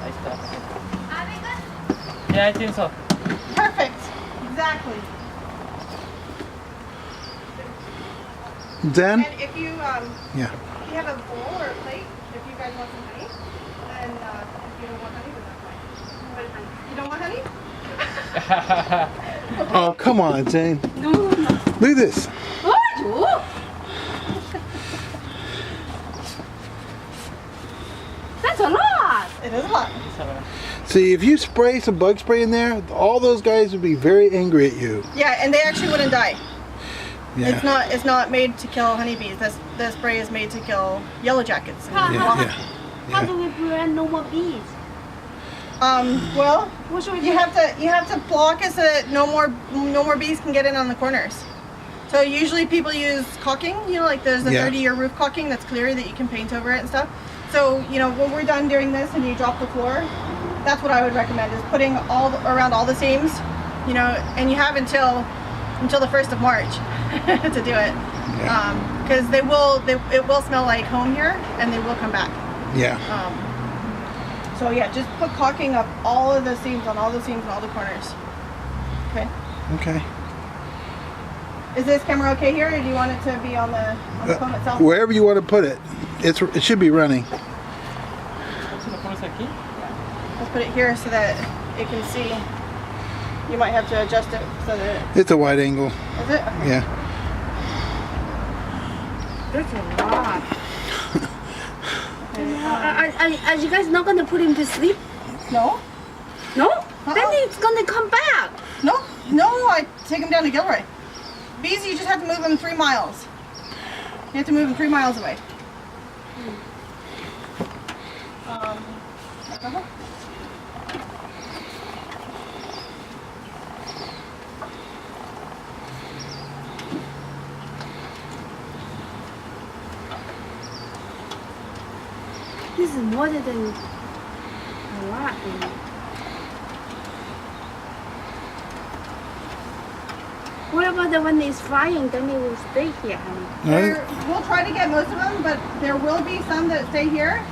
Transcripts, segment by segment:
I stop. Yeah, I think so. Perfect. Exactly. Then? And if you Yeah. if you have a bowl or a plate, if you guys want some honey, and if you don't want honey, then that's fine. But you don't want honey? Oh, come on, Jane. No, no, no. Look at this. Oh, That's a lot. it is hot. See, if you spray some bug spray in there, all those guys would be very angry at you. Yeah, and they actually wouldn't die. Yeah. It's not made to kill honeybees. This spray is made to kill yellow jackets. How, Yeah, how, yeah. how do we prevent no more bees? Well, What should we you do? have to block it so that no more bees can get in on the corners. So usually people use caulking, you know, like there's a Yeah. 30-year roof caulking that's clear that you can paint over it and stuff. So, you know, when we're done doing this and you drop the floor, that's what I would recommend is putting around all the seams, you know, and you have until the 1st of March to do it. Yeah. Because it will smell like home here and they will come back. Yeah. So yeah, just put caulking up all of the seams on all the seams and all the corners. Okay. Okay. Is this camera okay here, or do you want it to be on the phone itself? Wherever you want to put it, it should be running. Let's put it here so that it can see. You might have to adjust it so that. It's a wide angle. Is it? Okay. Yeah. That's a lot. Okay, Are you guys not gonna put him to sleep? no, No? Then it's gonna come back. no, I take him down to Gilroy. Bees, you just have to move him 3 miles. You have to move him 3 miles away. This is more than a lot. What about the one that is flying? Then it will stay here, honey. We'll try to get most of them, but there will be some that stay here.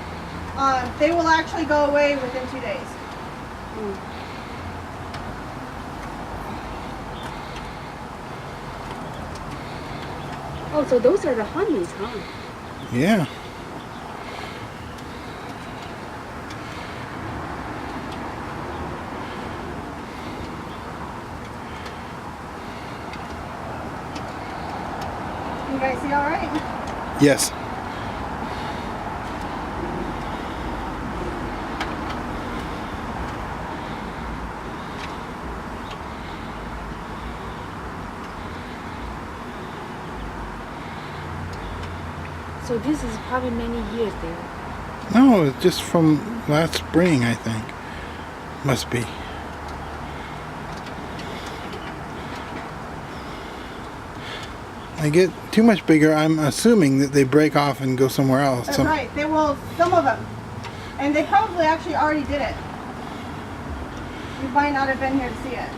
They will actually go away within 2 days. Oh, so those are the honeys, huh? Yeah. You guys see all right? Yes. So this is probably many years there. No, it's just from last spring, I think. Must be. They get too much bigger, I'm assuming that they break off and go somewhere else. That's right. They will, some of them. And they probably actually already did it. You might not have been here to see it.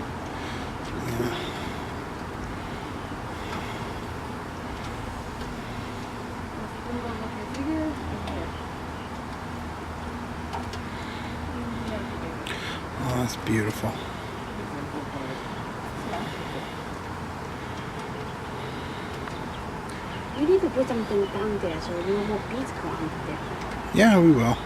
Oh, that's beautiful. You need to put something down there so no more bees come out there. Yeah, we will.